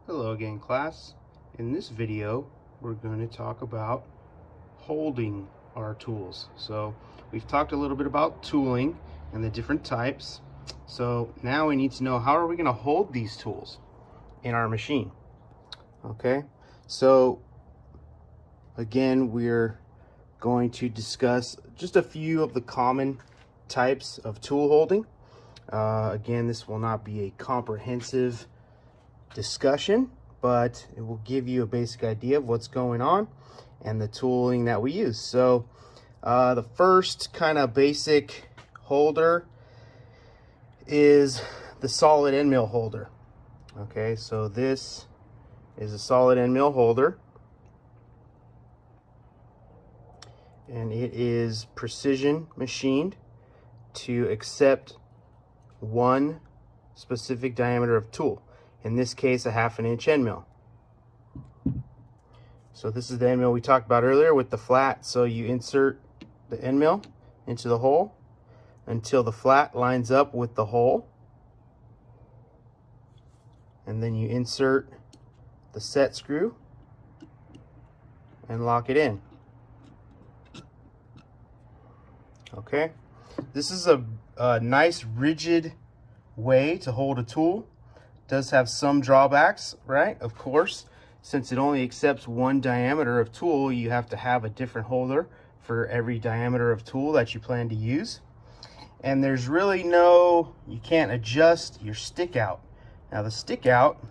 Hello again, class. In this video, we're going to talk about holding our tools. So we've talked a little bit about tooling and the different types. So now we need to know, how are we going to hold these tools in our machine? Okay, so again, we're going to discuss just a few of the common types of tool holding. Again, this will not be a comprehensive discussion, but it will give you a basic idea of what's going on and the tooling that we use. So the first kind of basic holder is the solid end mill holder. Okay, so this is a solid end mill holder, and it is precision machined to accept one specific diameter of tool. In this case, a 1/2 inch end mill. So this is the end mill we talked about earlier with the flat. So you insert the end mill into the hole until the flat lines up with the hole. And then you insert the set screw and lock it in. Okay, this is a nice rigid way to hold a tool. Does have some drawbacks, right? Of course, since it only accepts one diameter of tool, you have to have a different holder for every diameter of tool that you plan to use. And there's really you can't adjust your stick out. Now the stick out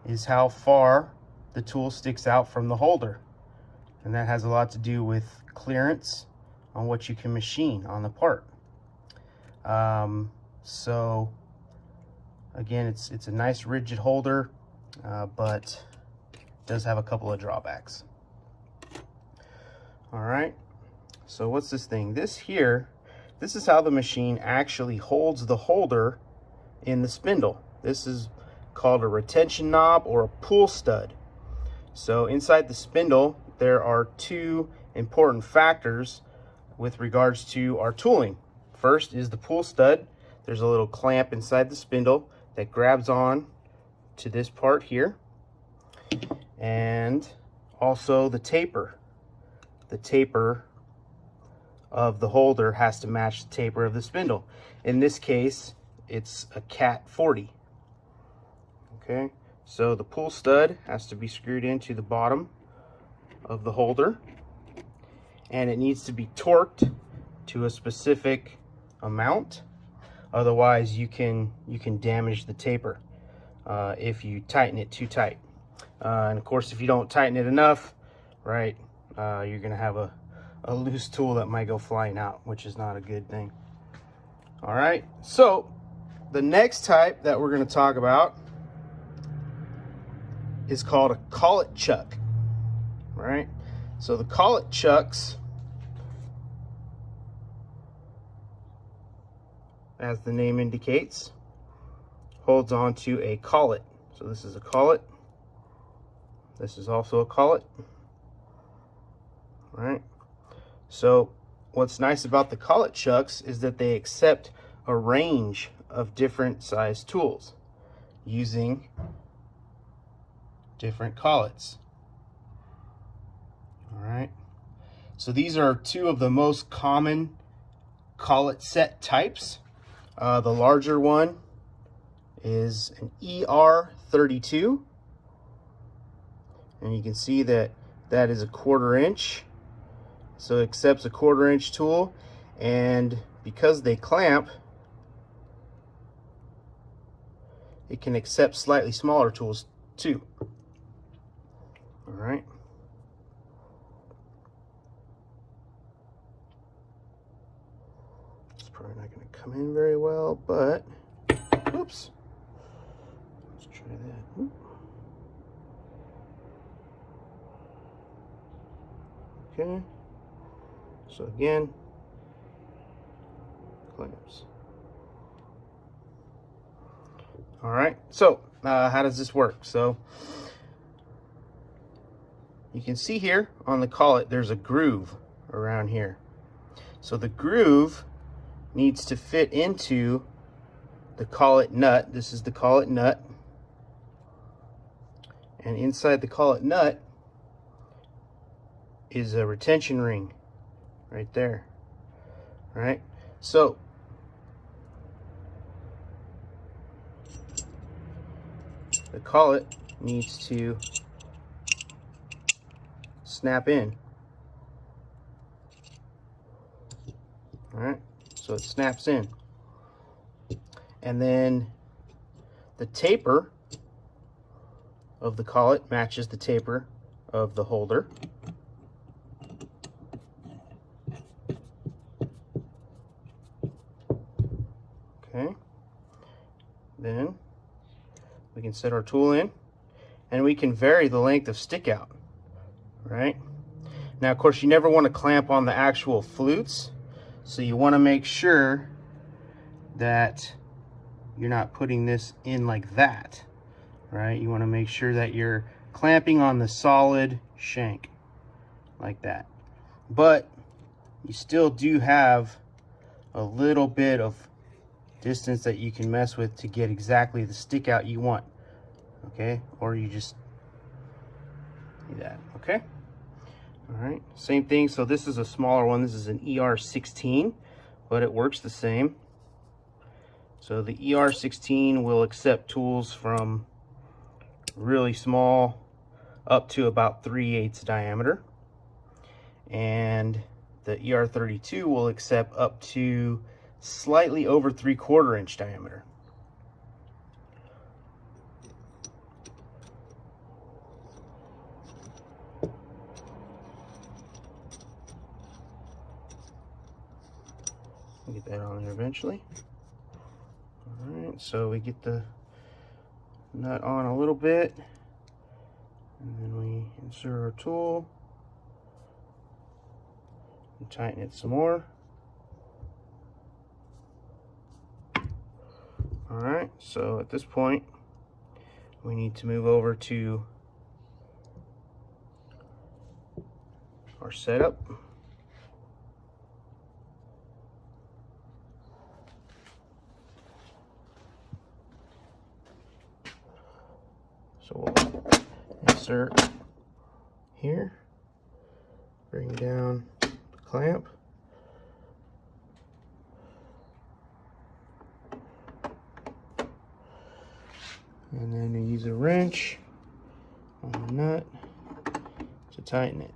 is how far the tool sticks out from the holder. And that has a lot to do with clearance on what you can machine on the part. So again, it's a nice rigid holder, but it does have a couple of drawbacks. All right, so what's this thing? This is how the machine actually holds the holder in the spindle. This is called a retention knob or a pull stud. So inside the spindle, there are two important factors with regards to our tooling. First is the pull stud. There's a little clamp inside the spindle that grabs on to this part here, and also the taper. The taper of the holder has to match the taper of the spindle. In this case, it's a Cat 40. Okay, so the pull stud has to be screwed into the bottom of the holder, and it needs to be torqued to a specific amount. Otherwise, you can damage the taper if you tighten it too tight. And of course, if you don't tighten it enough, right, you're gonna have a loose tool that might go flying out, which is not a good thing. All right, so the next type that we're gonna talk about is called a collet chuck. Right, so the collet chucks, as the name indicates, holds on to a collet. So this is a collet. This is also a collet. All right. So what's nice about the collet chucks is that they accept a range of different size tools using different collets. All right. So these are two of the most common collet set types. The larger one is an ER32, and you can see that is a 1/4 inch, so it accepts a 1/4 inch tool, and because they clamp, it can accept slightly smaller tools too. All right. Probably not going to come in very well, but oops, let's try that. Okay, so again, clamps. All right, so how does this work? So you can see here on the collet there's a groove around here. So the groove needs to fit into the collet nut. This is the collet nut. And inside the collet nut is a retention ring right there. All right, so the collet needs to snap in. All right, so it snaps in. And then the taper of the collet matches the taper of the holder. Okay, then we can set our tool in, and we can vary the length of stick out, right? Now, of course, you never want to clamp on the actual flutes, so you want to make sure that you're not putting this in like that, right? You want to make sure that you're clamping on the solid shank like that. But you still do have a little bit of distance that you can mess with to get exactly the stick out you want, okay? Or you just do that, okay? All right, same thing. So this is a smaller one. This is an ER16, but it works the same. So the ER16 will accept tools from really small up to about 3/8 diameter. And the ER32 will accept up to slightly over 3/4 inch diameter. We'll get that on there eventually. All right, so we get the nut on a little bit, and then we insert our tool and tighten it some more. All right, so at this point, we need to move over to our setup. So we'll insert here, bring down the clamp, and then you use a wrench on the nut to tighten it.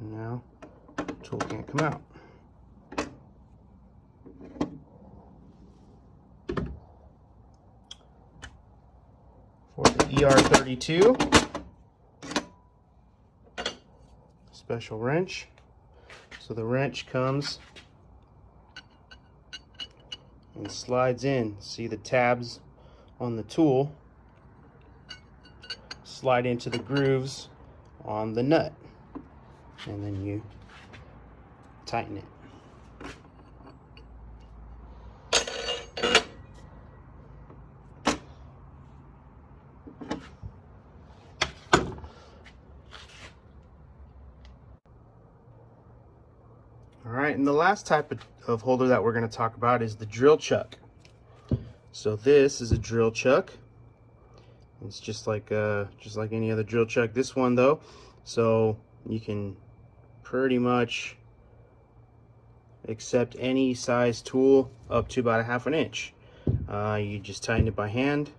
And now the tool can't come out. For the ER32, special wrench. So the wrench comes and slides in. See the tabs on the tool slide into the grooves on the nut, and then you tighten it. All right, and the last type of holder that we're going to talk about is the drill chuck. So this is a drill chuck. It's just like any other drill chuck. This one though, so you can pretty much accept any size tool up to about 1/2 inch. You just tighten it by hand.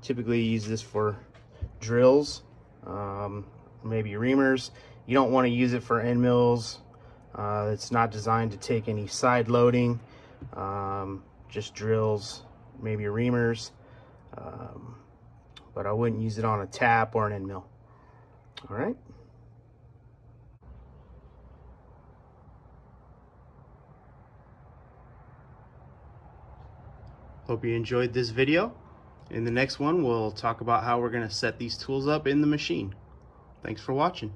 Typically you use this for drills, maybe reamers. You don't want to use it for end mills. It's not designed to take any side loading, just drills, maybe reamers, but I wouldn't use it on a tap or an end mill. All right. Hope you enjoyed this video. In the next one, we'll talk about how we're going to set these tools up in the machine. Thanks for watching.